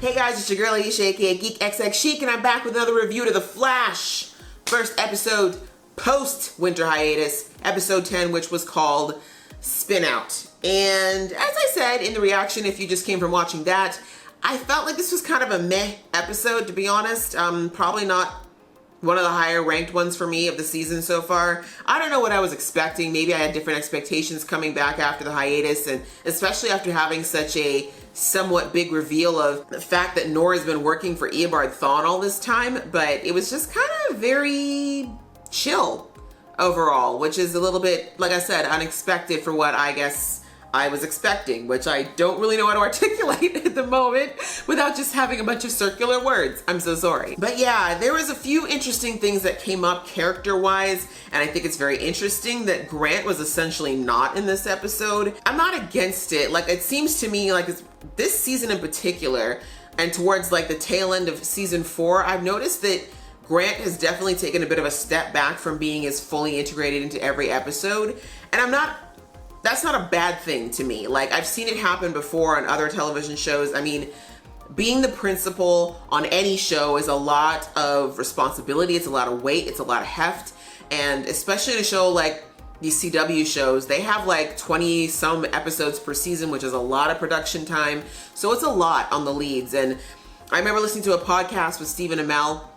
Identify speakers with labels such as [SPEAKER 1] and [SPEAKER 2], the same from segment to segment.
[SPEAKER 1] Hey guys, it's your girl Alicia, aka geekxxchic, and I'm back with another review to The Flash. First episode post-winter hiatus, episode 10, which was called Spin Out. And as I said in the reaction, if you just came from watching that, I felt like this was kind of a meh episode, to be honest. Probably not one of the higher ranked ones for me of the season so far. I don't know what I was expecting. Maybe I had different expectations coming back after the hiatus, and especially after having such a somewhat big reveal of the fact that Nora's been working for Eobard Thawne all this time. But it was just kind of very chill overall, which is a little bit, like I said, unexpected for what I guess I was expecting, which I don't really know how to articulate at the moment without just having a bunch of circular words. I'm so sorry. But yeah, there was a few interesting things that came up character-wise, and I think it's very interesting that Grant was essentially not in this episode. I'm not against it. Like, it seems to me like this season in particular, and towards like the tail end of season 4, I've noticed that Grant has definitely taken a bit of a step back from being as fully integrated into every episode, and that's not a bad thing to me. Like, I've seen it happen before on other television shows. I mean, being the principal on any show is a lot of responsibility, it's a lot of weight, it's a lot of heft, and especially in a show like these CW shows, they have like 20 some episodes per season, which is a lot of production time, so it's a lot on the leads. And I remember listening to a podcast with Stephen Amell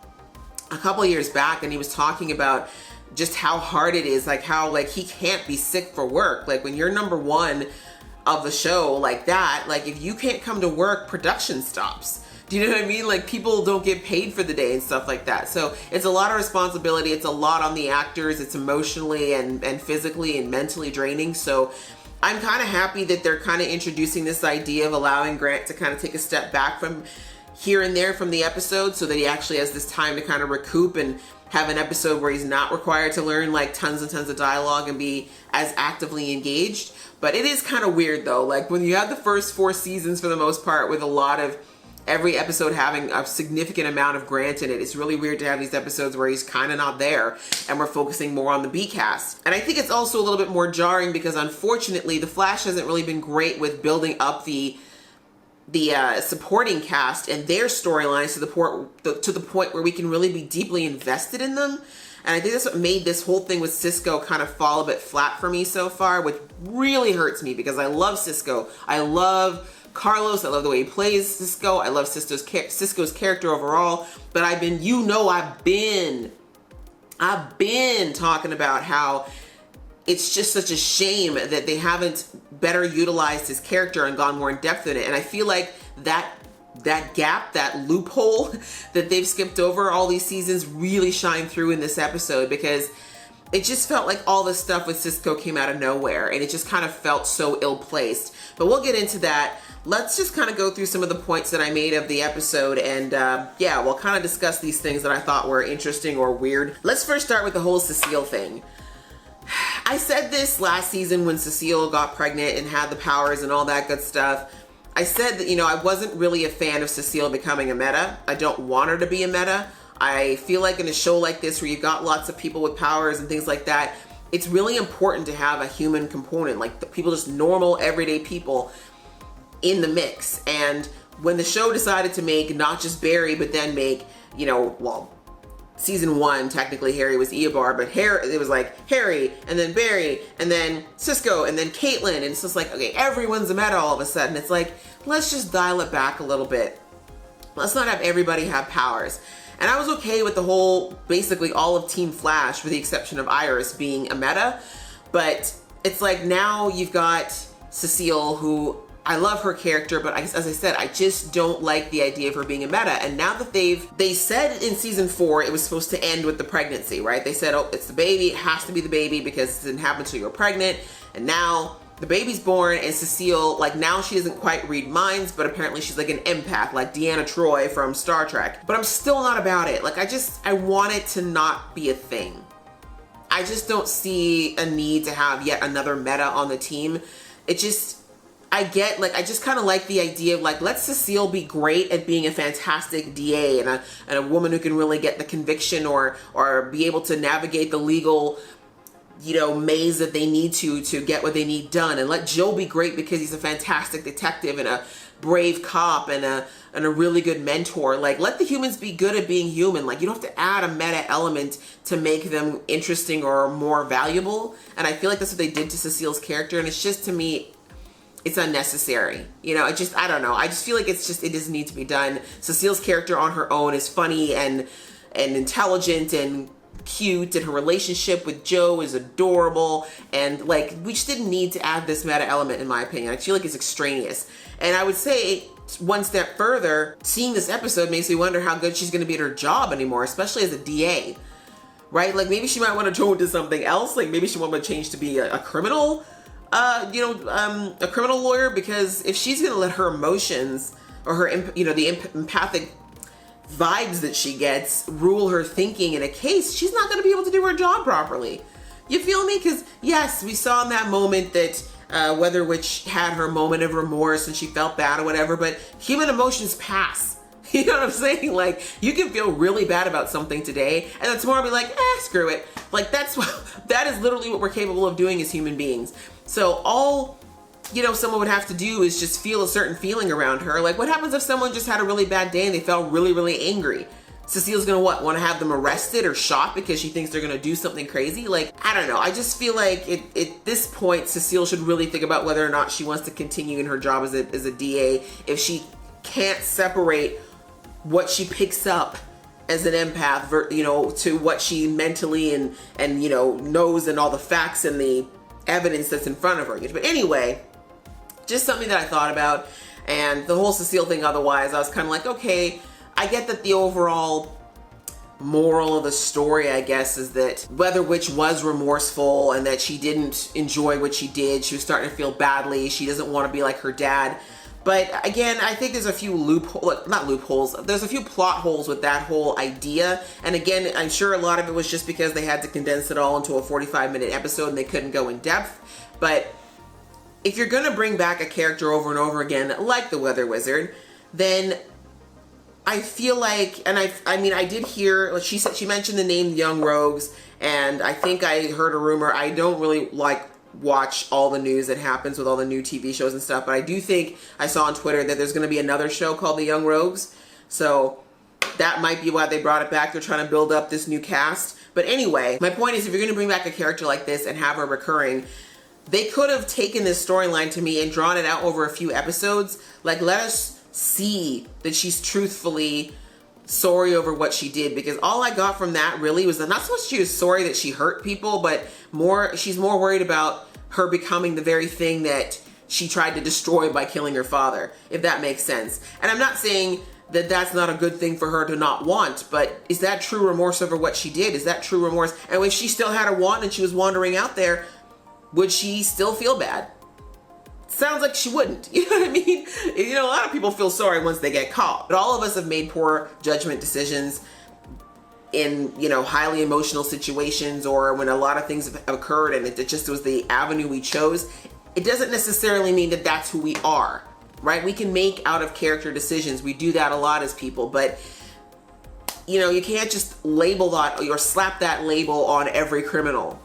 [SPEAKER 1] a couple years back, and he was talking about just how hard it is, like how like he can't be sick for work. Like, when you're number one of the show like that, like if you can't come to work, production stops. Do you know what I mean? Like, people don't get paid for the day and stuff like that. So it's a lot of responsibility. It's a lot on the actors. It's emotionally and physically and mentally draining. So I'm kind of happy that they're kind of introducing this idea of allowing Grant to kind of take a step back from here and there from the episode, so that he actually has this time to kind of recoup and have an episode where he's not required to learn like tons and tons of dialogue and be as actively engaged. But it is kind of weird though, like when you have the first 4 seasons for the most part with a lot of every episode having a significant amount of Grant in it, it's really weird to have these episodes where he's kind of not there and we're focusing more on the B cast. And I think it's also a little bit more jarring because unfortunately The Flash hasn't really been great with building up the supporting cast and their storylines to the point where we can really be deeply invested in them. And I think that's what made this whole thing with Cisco kind of fall a bit flat for me so far, which really hurts me because I love Cisco. I love Carlos. I love the way he plays Cisco. I love Cisco's character overall. But I've been talking about how it's just such a shame that they haven't better utilized his character and gone more in depth in it. And I feel like that gap, that loophole that they've skipped over all these seasons really shined through in this episode, because it just felt like all the stuff with Cisco came out of nowhere and it just kind of felt so ill-placed. But we'll get into that. Let's just kind of go through some of the points that I made of the episode, and yeah, we'll kind of discuss these things that I thought were interesting or weird. Let's first start with the whole Cecile thing. I said this last season when Cecile got pregnant and had the powers and all that good stuff. I said that, I wasn't really a fan of Cecile becoming a meta. I don't want her to be a meta. I feel like in a show like this where you've got lots of people with powers and things like that, it's really important to have a human component, like the people, just normal, everyday people in the mix. And when the show decided to make not just Barry, but then make, season 1, technically Harry was Eobard, but it was like Harry, and then Barry, and then Cisco, and then Caitlin, and it's just like, okay, everyone's a meta all of a sudden. It's like, let's just dial it back a little bit. Let's not have everybody have powers. And I was okay with the whole, basically all of Team Flash, with the exception of Iris, being a meta, but it's like now you've got Cecile, who I love her character, but as I said, I just don't like the idea of her being a meta. And now that they said in season 4 it was supposed to end with the pregnancy, right? They said, oh, it's the baby, it has to be the baby because it didn't happen until you were pregnant. And now the baby's born, and Cecile, like, now she doesn't quite read minds, but apparently she's like an empath, like Deanna Troi from Star Trek. But I'm still not about it. Like, I want it to not be a thing. I just don't see a need to have yet another meta on the team. I just kind of like the idea of, like, let Cecile be great at being a fantastic DA and a woman who can really get the conviction or be able to navigate the legal maze that they need to get what they need done, and let Joe be great because he's a fantastic detective and a brave cop and a really good mentor. Like, let the humans be good at being human. Like, you don't have to add a meta element to make them interesting or more valuable. And I feel like that's what they did to Cecile's character, and it's just, to me, it's unnecessary. I don't know. I just feel like it doesn't need to be done. Cecile's character on her own is funny and intelligent and cute, and her relationship with Joe is adorable, and like, we just didn't need to add this meta element, in my opinion. I feel like it's extraneous. And I would say, one step further, seeing this episode makes me wonder how good she's going to be at her job anymore, especially as a DA, right? Like, maybe she might want to go into something else. Like, maybe she want to change to be a criminal, a criminal lawyer, because if she's going to let her emotions or her, the empathic vibes that she gets rule her thinking in a case, she's not going to be able to do her job properly. You feel me? Because yes, we saw in that moment that Weather Witch had her moment of remorse and she felt bad or whatever, but human emotions pass. You know what I'm saying? Like, you can feel really bad about something today, and then tomorrow be like, screw it. Like, that is literally what we're capable of doing as human beings. So all someone would have to do is just feel a certain feeling around her. Like, what happens if someone just had a really bad day and they felt really, really angry? Cecile's gonna want to have them arrested or shot because she thinks they're gonna do something crazy? Like, I don't know. I just feel like at this point, Cecile should really think about whether or not she wants to continue in her job as a DA if she can't separate what she picks up as an empath, to what she mentally and knows, and all the facts and the evidence that's in front of her. But anyway, just something that I thought about. And the whole Cecile thing, otherwise, I was kind of like, okay, I get that the overall moral of the story, I guess, is that Weather Witch was remorseful and that she didn't enjoy what she did. She was starting to feel badly. She doesn't want to be like her dad. But again, I think there's a few there's a few plot holes with that whole idea. And again, I'm sure a lot of it was just because they had to condense it all into a 45-minute episode and they couldn't go in depth. But if you're going to bring back a character over and over again, like the Weather Wizard, then I feel like, and I did hear, like she mentioned the name Young Rogues, and I think I heard a rumor. I don't really watch all the news that happens with all the new TV shows and stuff, but I do think I saw on Twitter that there's going to be another show called The Young Rogues. So that might be why they brought it back. They're trying to build up this new cast. But anyway, my point is, if you're going to bring back a character like this and have her recurring, they could have taken this storyline to me and drawn it out over a few episodes. Like, let us see that she's truthfully sorry over what she did, because all I got from that really was that not so much she was sorry that she hurt people, but she's more worried about her becoming the very thing that she tried to destroy by killing her father, if that makes sense. And I'm not saying that that's not a good thing for her to not want, but is that true remorse over what she did? Is that true remorse? And if she still had a want and she was wandering out there, would she still feel bad? Sounds like she wouldn't. You know what I mean? A lot of people feel sorry once they get caught, but all of us have made poor judgment decisions in, highly emotional situations, or when a lot of things have occurred and it just was the avenue we chose. It doesn't necessarily mean that that's who we are, right? We can make out of character decisions. We do that a lot as people, but you can't just label that or slap that label on every criminal.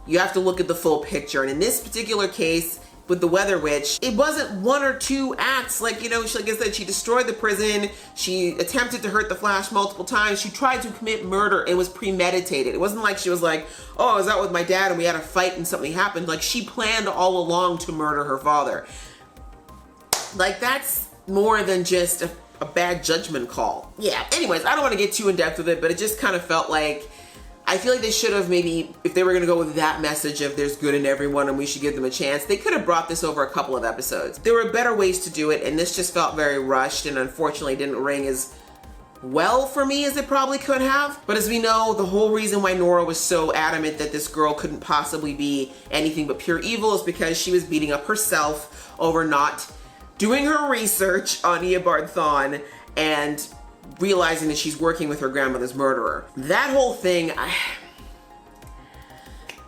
[SPEAKER 1] You have to look at the full picture. And in this particular case, with the Weather Witch, it wasn't one or two acts. Like I said, she destroyed the prison. She attempted to hurt the Flash multiple times. She tried to commit murder. It was premeditated. It wasn't like she was like, oh, I was out with my dad and we had a fight and something happened. Like, she planned all along to murder her father. Like, that's more than just a bad judgment call. Yeah, anyways, I don't want to get too in depth with it, but it just kind of felt like, I feel like they should have, maybe, if they were going to go with that message of there's good in everyone and we should give them a chance, they could have brought this over a couple of episodes. There were better ways to do it, and this just felt very rushed and unfortunately didn't ring as well for me as it probably could have. But as we know, the whole reason why Nora was so adamant that this girl couldn't possibly be anything but pure evil is because she was beating up herself over not doing her research on Eobard Thawne and realizing that she's working with her grandmother's murderer. That whole thing,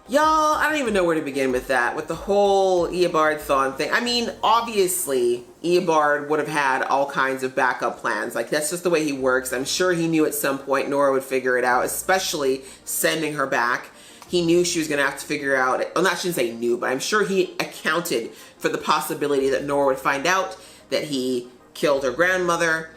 [SPEAKER 1] y'all, I don't even know where to begin with that, with the whole Eobard Thawne thing. I mean, obviously, Eobard would have had all kinds of backup plans. Like, that's just the way he works. I'm sure he knew at some point Nora would figure it out, especially sending her back. he knew she was going to have to figure out, well, I shouldn't say knew, but I'm sure he accounted for the possibility that Nora would find out that he killed her grandmother.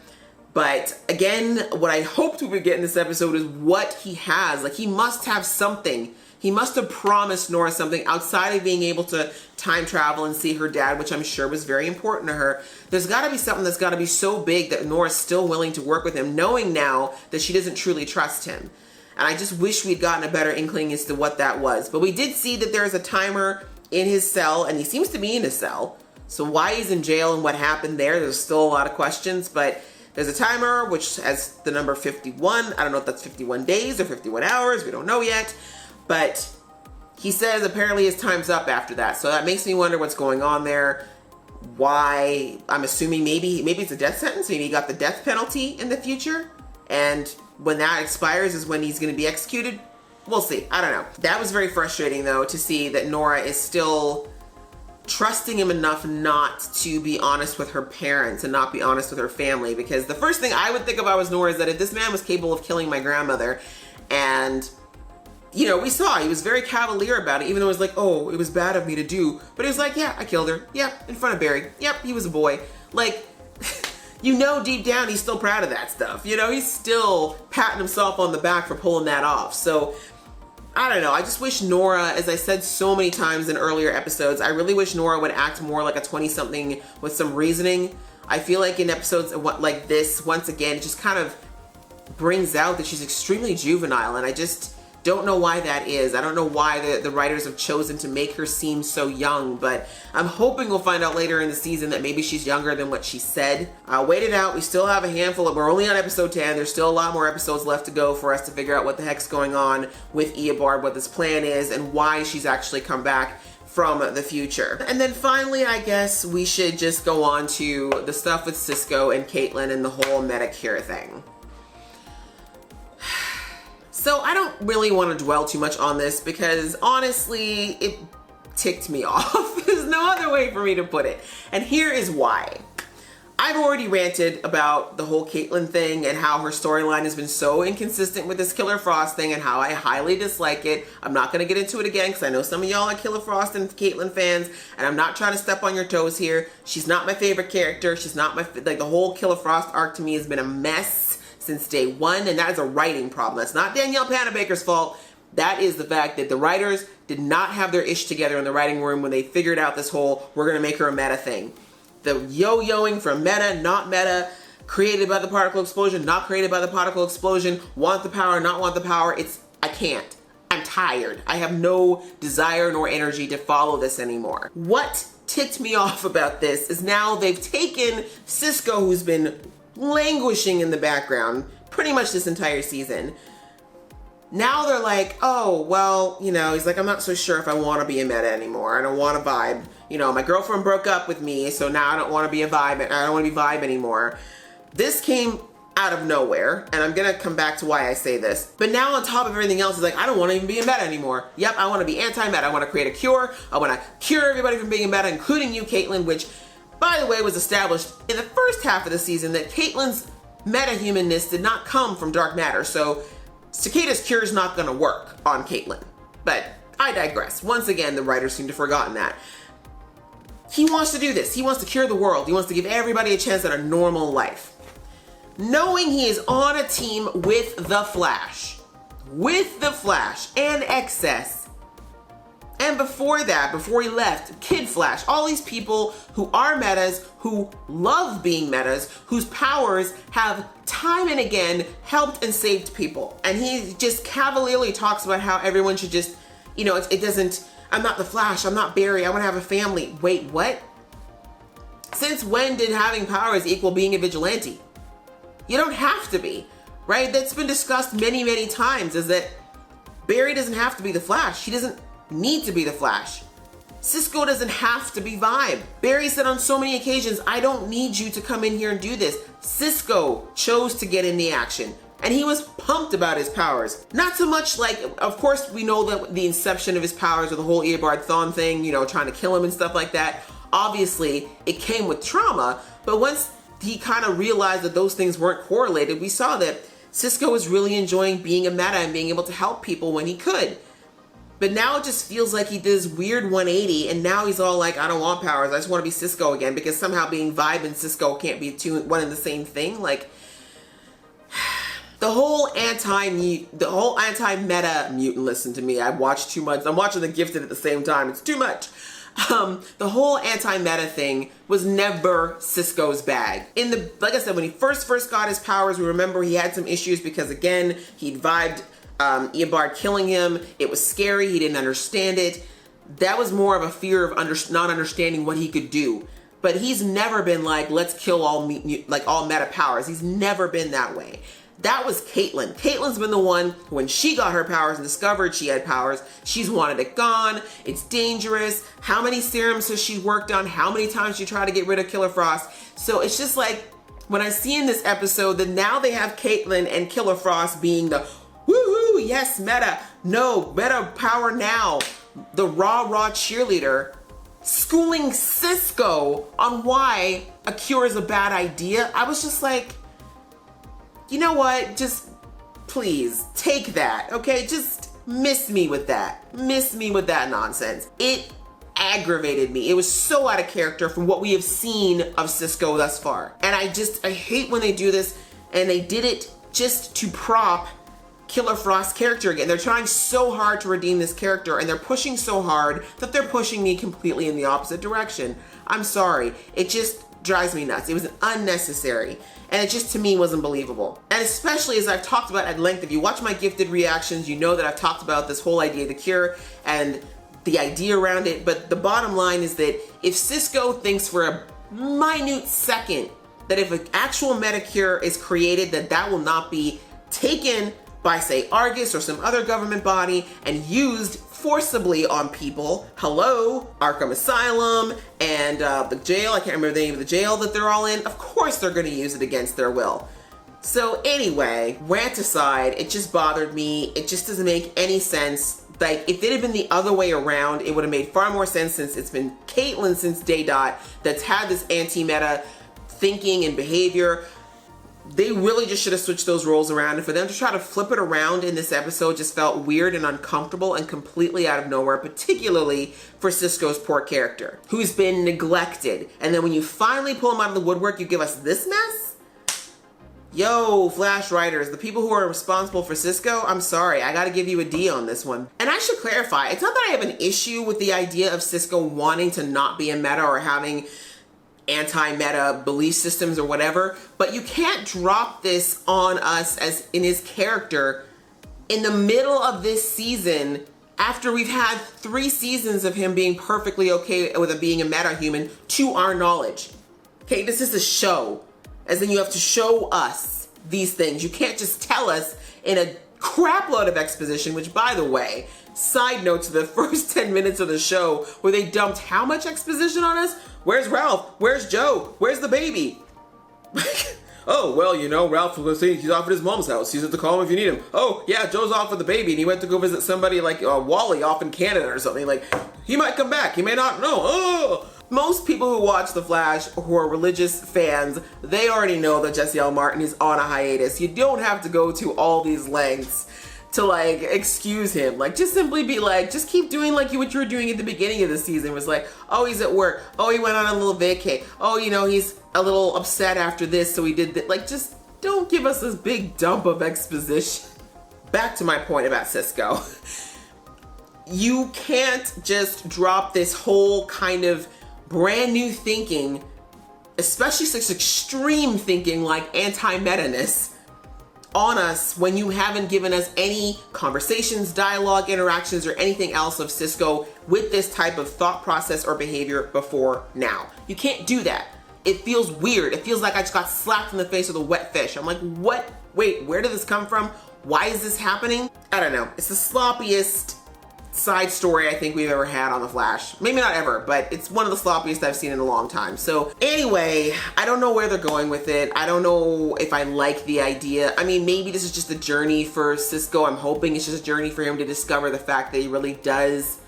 [SPEAKER 1] But again, what I hoped we would get in this episode is what he has. Like, he must have something. He must have promised Nora something outside of being able to time travel and see her dad, which I'm sure was very important to her. There's got to be something that's got to be so big that Nora's still willing to work with him, knowing now that she doesn't truly trust him. And I just wish we'd gotten a better inkling as to what that was. But we did see that there's a timer in his cell, and he seems to be in his cell. So why he's in jail and what happened there's still a lot of questions. But there's a timer, which has the number 51. I don't know if that's 51 days or 51 hours. We don't know yet. But he says apparently his time's up after that. So that makes me wonder what's going on there. Why? I'm assuming maybe it's a death sentence. Maybe he got the death penalty in the future. And when that expires is when he's going to be executed. We'll see. I don't know. That was very frustrating, though, to see that Nora is still trusting him enough not to be honest with her parents and not be honest with her family. Because the first thing I would think about was Nora is that if this man was capable of killing my grandmother, and, you know, we saw he was very cavalier about it, even though it was like, oh, it was bad of me to do. But he was like, yeah, I killed her. Yeah, in front of Barry. Yep, he was a boy. Like, you know, deep down, he's still proud of that stuff. You know, he's still patting himself on the back for pulling that off. So, I don't know. I just wish Nora, as I said so many times in earlier episodes, I really wish Nora would act more like a 20-something with some reasoning. I feel like in episodes like this, once again, it just kind of brings out that she's extremely juvenile, and I just don't know why that is. I don't know why the writers have chosen to make her seem so young, but I'm hoping we'll find out later in the season that maybe she's younger than what she said. Wait it out. We still have a handful we're only on episode 10. There's still a lot more episodes left to go for us to figure out what the heck's going on with Eobard, what this plan is, and why she's actually come back from the future. And then finally, I guess we should just go on to the stuff with Cisco and Caitlin and the whole Medicare thing. So I don't really want to dwell too much on this because honestly, it ticked me off. There's no other way for me to put it. And here is why. I've already ranted about the whole Caitlin thing and how her storyline has been so inconsistent with this Killer Frost thing and how I highly dislike it. I'm not going to get into it again because I know some of y'all are Killer Frost and Caitlin fans, and I'm not trying to step on your toes here. She's not my favorite character. She's not my, like, the whole Killer Frost arc to me has been a mess since day one, and that is a writing problem. That's not Danielle Panabaker's fault. That is the fact that the writers did not have their ish together in the writing room when they figured out this whole, we're going to make her a meta thing. The yo-yoing from meta, not meta, created by the particle explosion, not created by the particle explosion, want the power, not want the power. I can't. I'm tired. I have no desire nor energy to follow this anymore. What ticked me off about this is now they've taken Cisco, who's been languishing in the background pretty much this entire season. Now they're like, oh, well, you know, he's like, I'm not so sure if I want to be a meta anymore. I don't want to vibe. You know, my girlfriend broke up with me, so now I don't want to be a vibe. I don't want to be vibe anymore. This came out of nowhere, and I'm going to come back to why I say this. But now on top of everything else, he's like, I don't want to even be a meta anymore. Yep, I want to be anti-meta. I want to create a cure. I want to cure everybody from being a meta, including you, Caitlin, which, by the way, was established in the first half of the season that Caitlin's meta-humanness did not come from dark matter. So Cicada's cure is not going to work on Caitlin. But I digress. Once again, the writers seem to have forgotten that. He wants to do this. He wants to cure the world. He wants to give everybody a chance at a normal life. Knowing he is on a team with the Flash and Excess. And before that, before he left, Kid Flash, all these people who are metas, who love being metas, whose powers have time and again helped and saved people. And he just cavalierly talks about how everyone should just, you know, it doesn't, I'm not the Flash, I'm not Barry, I want to have a family. Wait, what? Since when did having powers equal being a vigilante? You don't have to be, right? That's been discussed many, many times, is that Barry doesn't have to be the Flash. He doesn't need to be the Flash. Cisco doesn't have to be Vibe. Barry said on so many occasions, I don't need you to come in here and do this. Cisco chose to get in the action, and he was pumped about his powers. Not so much like, of course, we know that the inception of his powers with the whole Eobard Thawne thing, you know, trying to kill him and stuff like that. Obviously, it came with trauma, but once he kind of realized that those things weren't correlated, we saw that Cisco was really enjoying being a meta and being able to help people when he could. But now it just feels like he did this weird 180, and now he's all like, I don't want powers, I just want to be Cisco again, because somehow being Vibe and Cisco can't be one and the same thing. Like, the whole anti-meta mutant, listen to me, I watched too much. I'm watching The Gifted at the same time. It's too much. The whole anti-meta thing was never Cisco's bag. Like I said, when he first got his powers, we remember he had some issues because, again, he'd vibed Eobard killing him. It was scary. He didn't understand it. That was more of a fear of not understanding what he could do. But he's never been like, let's kill all meta powers. He's never been that way. That was Caitlyn. Caitlyn's been the one, when she got her powers and discovered she had powers, she's wanted it gone. It's dangerous. How many serums has she worked on? How many times she tried to get rid of Killer Frost? So it's just like, when I see in this episode that now they have Caitlyn and Killer Frost being the woohoo, yes, meta, no, meta power now, the rah cheerleader, schooling Cisco on why a cure is a bad idea. I was just like, you know what? Just please take that, okay? Just miss me with that. Miss me with that nonsense. It aggravated me. It was so out of character from what we have seen of Cisco thus far. And I hate when they do this, and they did it just to prop Killer Frost's character again. They're trying so hard to redeem this character, and they're pushing so hard that they're pushing me completely in the opposite direction. I'm sorry. It just drives me nuts. It was unnecessary. And it just, to me, wasn't believable. And especially as I've talked about at length, if you watch my Gifted reactions, you know that I've talked about this whole idea of the cure and the idea around it. But the bottom line is that if Cisco thinks for a minute second that if an actual meta cure is created, that will not be taken by, say, Argus or some other government body and used forcibly on people. Hello, Arkham Asylum and the jail, I can't remember the name of the jail that they're all in. Of course they're gonna use it against their will. So anyway, rant aside, it just bothered me. It just doesn't make any sense. Like, if it had been the other way around, it would have made far more sense, since it's been Caitlyn since day dot that's had this anti-meta thinking and behavior. They really just should have switched those roles around, and for them to try to flip it around in this episode just felt weird and uncomfortable and completely out of nowhere, particularly for Cisco's poor character, who's been neglected. And then when you finally pull him out of the woodwork, you give us this mess? Yo, Flash writers, the people who are responsible for Cisco, I'm sorry, I gotta give you a D on this one. And I should clarify, it's not that I have an issue with the idea of Cisco wanting to not be a meta or having anti-meta belief systems or whatever, but you can't drop this on us as in his character in the middle of this season after we've had 3 seasons of him being perfectly okay with being a meta-human to our knowledge. Okay, this is a show, as in you have to show us these things. You can't just tell us in a crap load of exposition, which, by the way, side note to the first 10 minutes of the show where they dumped how much exposition on us? Where's Ralph? Where's Joe? Where's the baby? Oh, well, you know, Ralph was saying he's off at his mom's house. He's at the call him if you need him. Oh, yeah, Joe's off with the baby, and he went to go visit somebody like Wally off in Canada or something. Like, he might come back. He may not know. Oh! Most people who watch The Flash, who are religious fans, they already know that Jesse L. Martin is on a hiatus. You don't have to go to all these lengths to, like, excuse him. Like, just simply be like, just keep doing like what you were doing at the beginning of the season. It was like, oh, he's at work. Oh, he went on a little vacay. Oh, you know, he's a little upset after this, so he did that. Like, just don't give us this big dump of exposition. Back to my point about Cisco. You can't just drop this whole kind of brand new thinking, especially such extreme thinking like anti-meta-ness, on us when you haven't given us any conversations, dialogue, interactions, or anything else of Cisco with this type of thought process or behavior before now. You can't do that. It feels weird. It feels like I just got slapped in the face with a wet fish. I'm like, what? Wait, where did this come from? Why is this happening? I don't know. It's the sloppiest side story I think we've ever had on The Flash. Maybe not ever, but it's one of the sloppiest I've seen in a long time. So anyway, I don't know where they're going with it. I don't know if I like the idea. I mean, maybe this is just a journey for Cisco. I'm hoping it's just a journey for him to discover the fact that he really does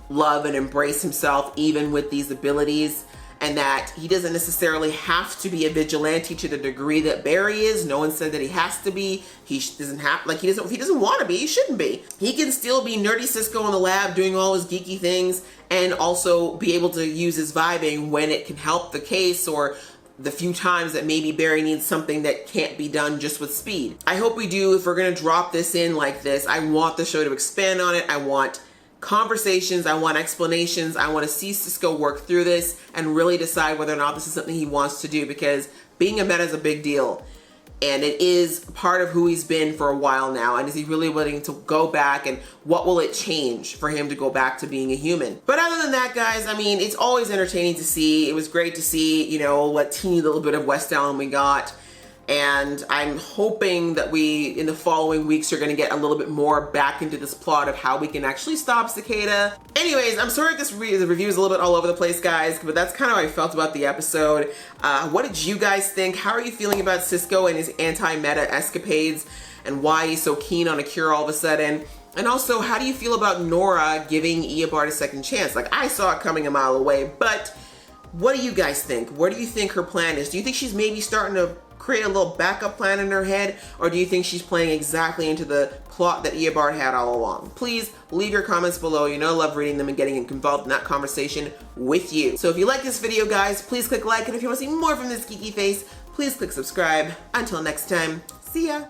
[SPEAKER 1] love and embrace himself even with these abilities. and that he doesn't necessarily have to be a vigilante to the degree that Barry is. No one said that he has to be. He doesn't have, like, if he doesn't want to be, he shouldn't be. He can still be nerdy Cisco in the lab doing all his geeky things and also be able to use his vibing when it can help the case, or the few times that maybe Barry needs something that can't be done just with speed. I hope we do. If we're gonna drop this in like this, I want the show to expand on it. I want conversations, I want explanations, I want to see Cisco work through this and really decide whether or not this is something he wants to do, because being a meta is a big deal. And it is part of who he's been for a while now. And is he really willing to go back, and what will it change for him to go back to being a human? But other than that, guys, I mean, it's always entertaining to see. It was great to see, you know, what teeny little bit of West Allen we got. And I'm hoping that we, in the following weeks, are going to get a little bit more back into this plot of how we can actually stop Cicada. Anyways, I'm sorry if the review is a little bit all over the place, guys, but that's kind of how I felt about the episode. What did you guys think? How are you feeling about Cisco and his anti-meta escapades, and why he's so keen on a cure all of a sudden? And also, how do you feel about Nora giving Eobard a second chance? Like, I saw it coming a mile away, but what do you guys think? What do you think her plan is? Do you think she's maybe starting to create a little backup plan in her head, or do you think she's playing exactly into the plot that Eobard had all along? Please leave your comments below. You know I love reading them and getting involved in that conversation with you. So if you like this video, guys, please click like, and if you want to see more from this geeky face, please click subscribe. Until next time, see ya!